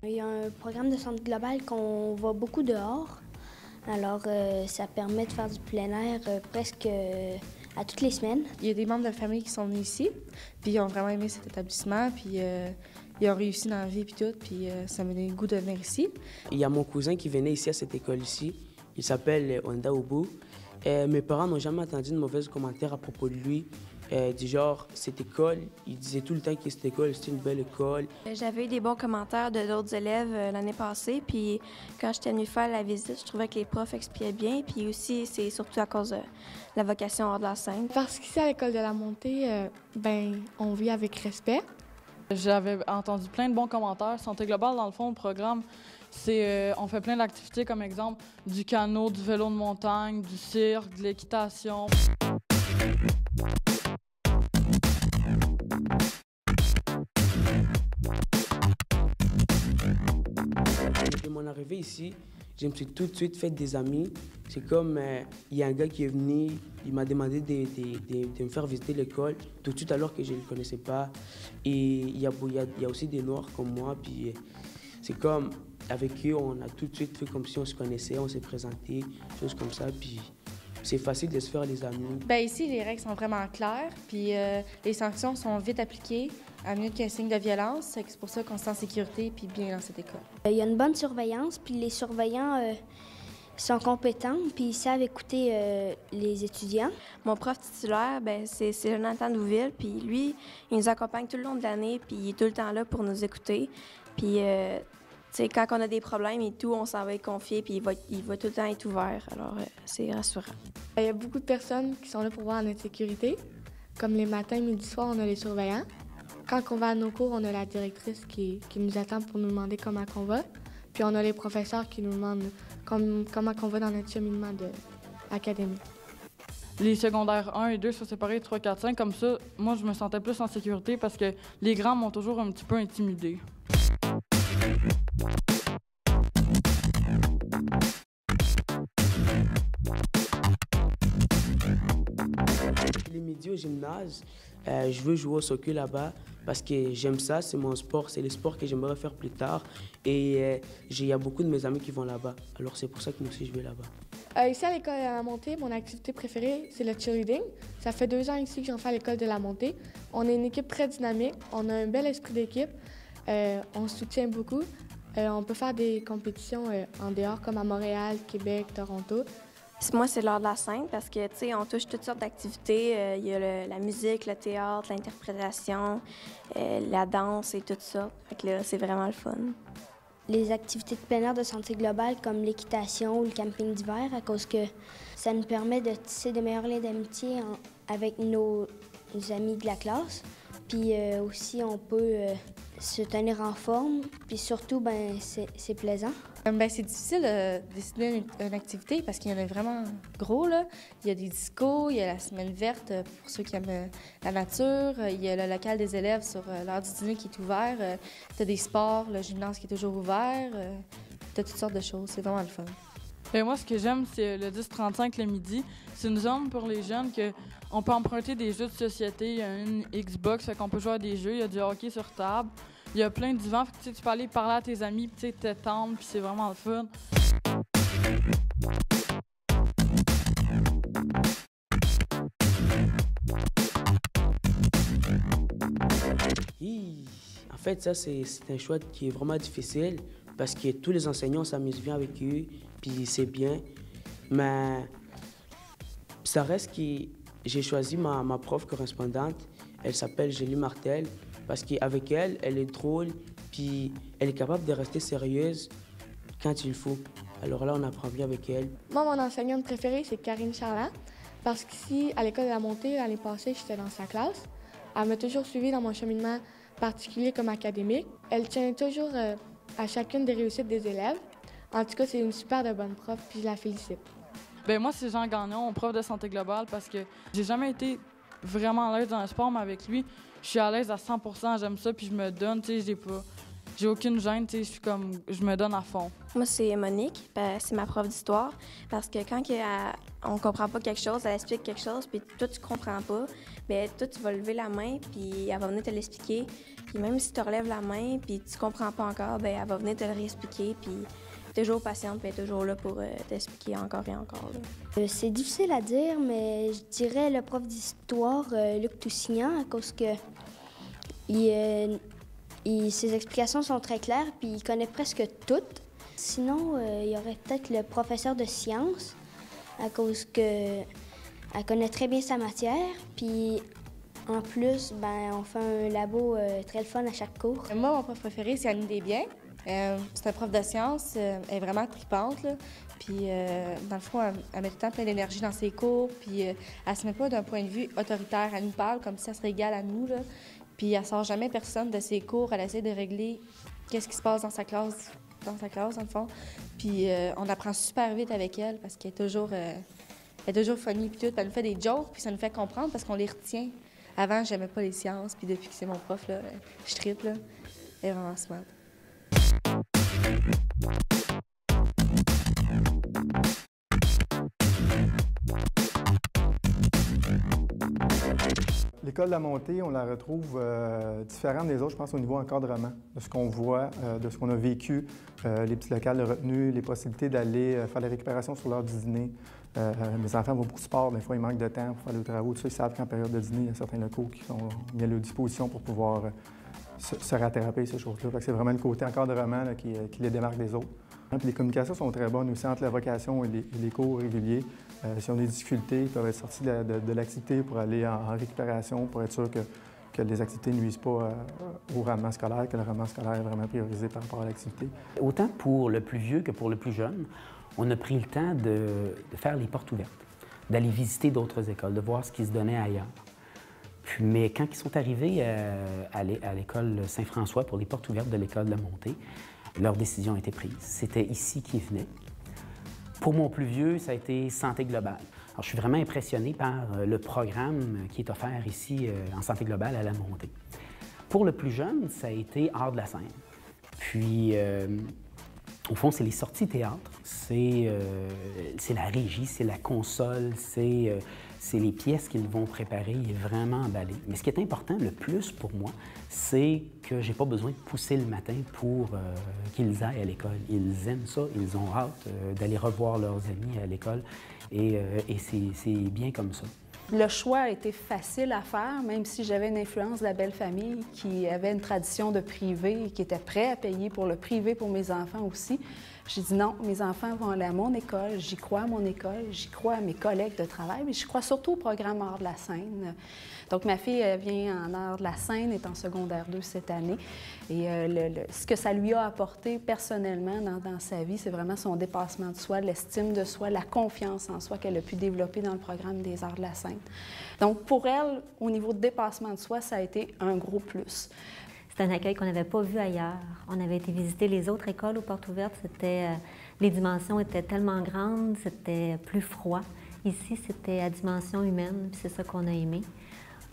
Il y a un programme de santé globale qu'on va beaucoup dehors. Alors, ça permet de faire du plein air presque à toutes les semaines. Il y a des membres de la famille qui sont venus ici, puis ils ont vraiment aimé cet établissement, puis ils ont réussi dans la vie, puis tout, puis ça m'a donné le goût de venir ici. Il y a mon cousin qui venait ici à cette école ici. Il s'appelle Onda Obu. Mes parents n'ont jamais entendu de mauvais commentaires à propos de lui. Du genre, cette école, ils disaient tout le temps que cette école, c'était une belle école. J'avais eu des bons commentaires de d'autres élèves l'année passée, puis quand j'étais venue faire la visite, je trouvais que les profs expliquaient bien, puis aussi, c'est surtout à cause de la vocation hors de la scène. Parce qu'ici, à l'École de la Montée, on vit avec respect. J'avais entendu plein de bons commentaires. Santé globale, dans le fond, le programme, c'est on fait plein d'activités, comme exemple du canot, du vélo de montagne, du cirque, de l'équitation. Depuis mon arrivée ici, je me suis tout de suite fait des amis. C'est comme, il y a un gars qui est venu, il m'a demandé de me faire visiter l'école, tout de suite alors que je ne le connaissais pas. Et il y a aussi des Noirs comme moi, puis c'est comme, avec eux, on a tout de suite fait comme si on se connaissait, on s'est présenté, choses comme ça, puis c'est facile de se faire des amis. Bien, ici, les règles sont vraiment claires, puis les sanctions sont vite appliquées, à mieux qu'un signe de violence. C'est pour ça qu'on se sent en sécurité puis bien dans cette école. Il y a une bonne surveillance, puis les surveillants sont compétents, puis ils savent écouter les étudiants. Mon prof titulaire, c'est Jonathan Douville, puis lui, il nous accompagne tout le long de l'année, puis il est tout le temps là pour nous écouter. Puis, quand on a des problèmes et tout, on s'en va être confier, puis il va tout le temps être ouvert. Alors, c'est rassurant. Il y a beaucoup de personnes qui sont là pour voir notre sécurité. Comme les matins, midi, soir, on a les surveillants. Quand on va à nos cours, on a la directrice qui nous attend pour nous demander comment on va. Puis on a les professeurs qui nous demandent comment on va dans notre cheminement académique. Les secondaires 1 et 2 sont séparés 3, 4, 5. Comme ça, moi, je me sentais plus en sécurité parce que les grands m'ont toujours un petit peu intimidée. Les midis au gymnase, je veux jouer au soccer là-bas parce que j'aime ça, c'est mon sport, c'est le sport que j'aimerais faire plus tard. Et il y a beaucoup de mes amis qui vont là-bas, alors c'est pour ça que moi aussi je vais là-bas. Ici à l'École de la Montée, mon activité préférée, c'est le cheerleading. Ça fait 2 ans ici que j'en fais à l'École de la Montée. On est une équipe très dynamique, on a un bel esprit d'équipe, on se soutient beaucoup. On peut faire des compétitions en dehors comme à Montréal, Québec, Toronto. Moi, c'est l'art de la scène parce que, on touche toutes sortes d'activités. Il y a la musique, le théâtre, l'interprétation, la danse et tout ça. Fait que là, c'est vraiment le fun. Les activités de plein air de santé globale comme l'équitation ou le camping d'hiver, à cause que ça nous permet de tisser de meilleurs liens d'amitié avec nos amis de la classe. Puis aussi, on peut se tenir en forme. Puis surtout, c'est plaisant. C'est difficile de décider une activité parce qu'il y en a vraiment gros, là. Il y a des discos, il y a la semaine verte pour ceux qui aiment la nature, il y a le local des élèves sur l'heure du dîner qui est ouvert, tu as des sports, le gymnase qui est toujours ouvert, tu as toutes sortes de choses, c'est vraiment le fun. Et moi, ce que j'aime, c'est le 10-35 le midi. C'est une zone pour les jeunes qu'on peut emprunter des jeux de société. Il y a une Xbox, fait qu'on peut jouer à des jeux. Il y a du hockey sur table. Il y a plein de divans. Tu peux aller parler à tes amis, t'étendre, puis c'est vraiment le fun. En fait, ça, c'est un choix qui est vraiment difficile parce que tous les enseignants s'amusent bien avec eux, puis c'est bien. Mais ça reste que j'ai choisi ma prof correspondante. Elle s'appelle Julie Martel parce qu'avec elle, elle est drôle, puis elle est capable de rester sérieuse quand il faut. Alors là, on apprend bien avec elle. Moi, mon enseignante préférée, c'est Karine Charland, parce qu'ici, à l'École de la Montée, l'année passée, j'étais dans sa classe. Elle m'a toujours suivie dans mon cheminement particulier comme académique. Elle tient toujours à chacune des réussites des élèves. En tout cas, c'est une super de bonne prof, puis je la félicite. Moi, c'est Jean Gagnon, mon prof de santé globale, parce que j'ai jamais été vraiment à l'aise dans le sport, mais avec lui, je suis à l'aise à 100%, j'aime ça, puis je me donne, je j'ai aucune gêne, tu sais, je me donne à fond. Moi, c'est Monique, c'est ma prof d'histoire, parce que quand on comprend pas quelque chose, elle explique quelque chose, puis toi, tu comprends pas, bien, toi, tu vas lever la main, puis elle va venir te l'expliquer. Puis même si tu relèves la main, puis tu comprends pas encore, bien, elle va venir te le réexpliquer, puis toujours patiente, puis elle est toujours là pour t'expliquer encore et encore. C'est difficile à dire, mais je dirais le prof d'histoire, Luc Toussignan, à cause que ses explications sont très claires, puis il connaît presque toutes. Sinon, il y aurait peut-être le professeur de sciences, à cause qu'elle connaît très bien sa matière, puis en plus, ben, on fait un labo très le fun à chaque cours. Moi, mon prof préféré, c'est Annie Desbiens. C'est un prof de sciences, elle est vraiment tripante, là. Puis, dans le fond, elle met tout le temps plein d'énergie dans ses cours, puis elle se met pas d'un point de vue autoritaire. Elle nous parle comme si ça serait égal à nous, là. Puis, elle sort jamais personne de ses cours. Elle essaie de régler qu'est-ce qui se passe dans sa classe, dans le fond. Puis, on apprend super vite avec elle parce qu'elle est toujours funny, puis tout. Elle nous fait des jokes, puis ça nous fait comprendre parce qu'on les retient. Avant, j'aimais pas les sciences, puis depuis que c'est mon prof, là, je tripe, là. Elle est vraiment smart. L'école de la montée, on la retrouve différente des autres, je pense, au niveau encadrement, de ce qu'on voit, de ce qu'on a vécu, les petits locales de retenue, les possibilités d'aller faire des récupérations sur l'heure du dîner. Mes enfants vont beaucoup de sport, des fois, ils manquent de temps pour faire les travaux. Tout ça, ils savent qu'en période de dîner, il y a certains locaux qui sont mis à leur disposition pour pouvoir se rattraper, ces choses-là. C'est vraiment le côté encadrement là, qui les démarque des autres. Puis les communications sont très bonnes aussi entre la vocation et les cours réguliers. Si on a des difficultés, ils peuvent être sortis de l'activité pour aller en récupération, pour être sûr que les activités ne nuisent pas au rendement scolaire, que le rendement scolaire est vraiment priorisé par rapport à l'activité. Autant pour le plus vieux que pour le plus jeune, on a pris le temps de faire les portes ouvertes, d'aller visiter d'autres écoles, de voir ce qui se donnait ailleurs. Mais quand ils sont arrivés à l'école Saint-François pour les portes ouvertes de l'école de la montée, leur décision a été prise. C'était ici qu'ils venaient. Pour mon plus vieux, ça a été santé globale. Alors, je suis vraiment impressionné par le programme qui est offert ici en santé globale à la montée. Pour le plus jeune, ça a été art de la scène. Puis, au fond, c'est les sorties théâtre, c'est la régie, c'est la console, c'est les pièces qu'ils vont préparer. Il est vraiment emballé. Mais ce qui est important le plus pour moi, c'est que j'ai pas besoin de pousser le matin pour qu'ils aillent à l'école. Ils aiment ça, ils ont hâte d'aller revoir leurs amis à l'école et c'est bien comme ça. Le choix a été facile à faire, même si j'avais une influence de la belle famille qui avait une tradition de privé et qui était prêt à payer pour le privé pour mes enfants aussi. J'ai dit non, mes enfants vont aller à mon école, j'y crois à mon école, j'y crois à mes collègues de travail, mais j'y crois surtout au programme Art de la scène. Donc, ma fille vient en Art de la scène, est en secondaire 2 cette année. Et ce que ça lui a apporté personnellement dans sa vie, c'est vraiment son dépassement de soi, l'estime de soi, la confiance en soi qu'elle a pu développer dans le programme des Arts de la scène. Donc, pour elle, au niveau de dépassement de soi, ça a été un gros plus. C'est un accueil qu'on n'avait pas vu ailleurs. On avait été visiter les autres écoles aux portes ouvertes. Les dimensions étaient tellement grandes, c'était plus froid. Ici, c'était à dimension humaine, puis c'est ça qu'on a aimé.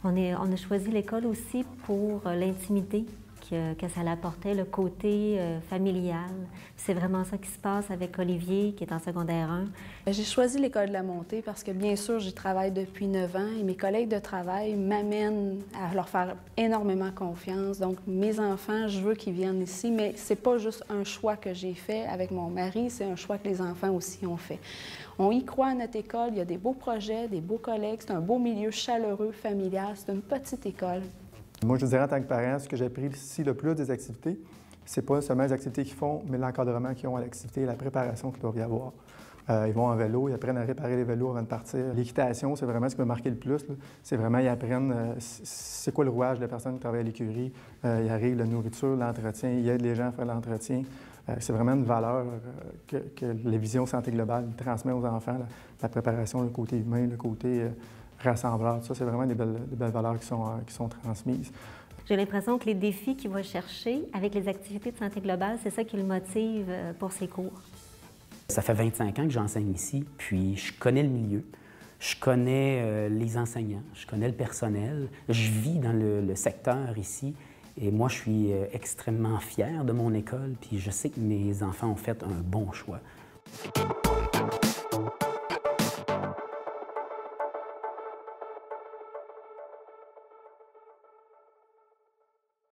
On a choisi l'école aussi pour l'intimité que ça l'apportait, le côté familial. C'est vraiment ça qui se passe avec Olivier, qui est en secondaire 1. J'ai choisi l'école de la montée parce que, bien sûr, j'y travaille depuis 9 ans et mes collègues de travail m'amènent à leur faire énormément confiance. Donc, mes enfants, je veux qu'ils viennent ici, mais c'est pas juste un choix que j'ai fait avec mon mari, c'est un choix que les enfants aussi ont fait. On y croit à notre école, il y a des beaux projets, des beaux collègues, c'est un beau milieu chaleureux, familial, c'est une petite école. Moi, je dirais en tant que parent, ce que j'ai appris ici le plus des activités, c'est pas seulement les activités qu'ils font, mais l'encadrement qu'ils ont à l'activité et la préparation qu'ils doivent y avoir. Ils vont en vélo, ils apprennent à réparer les vélos avant de partir. L'équitation, c'est vraiment ce qui m'a marqué le plus. C'est vraiment, ils apprennent c'est quoi le rouage de la personne qui travaille à l'écurie. Ils arrivent, la nourriture, l'entretien, ils aident les gens à faire l'entretien. C'est vraiment une valeur que la vision santé globale transmet aux enfants, la préparation, le côté humain, le côté rassembleur. Ça, c'est vraiment des belles valeurs qui sont transmises. J'ai l'impression que les défis qu'il va chercher avec les activités de santé globale, c'est ça qui le motive pour ses cours. Ça fait 25 ans que j'enseigne ici, puis je connais le milieu, je connais les enseignants, je connais le personnel, je vis dans le secteur ici Et moi, je suis extrêmement fier de mon école, puis je sais que mes enfants ont fait un bon choix.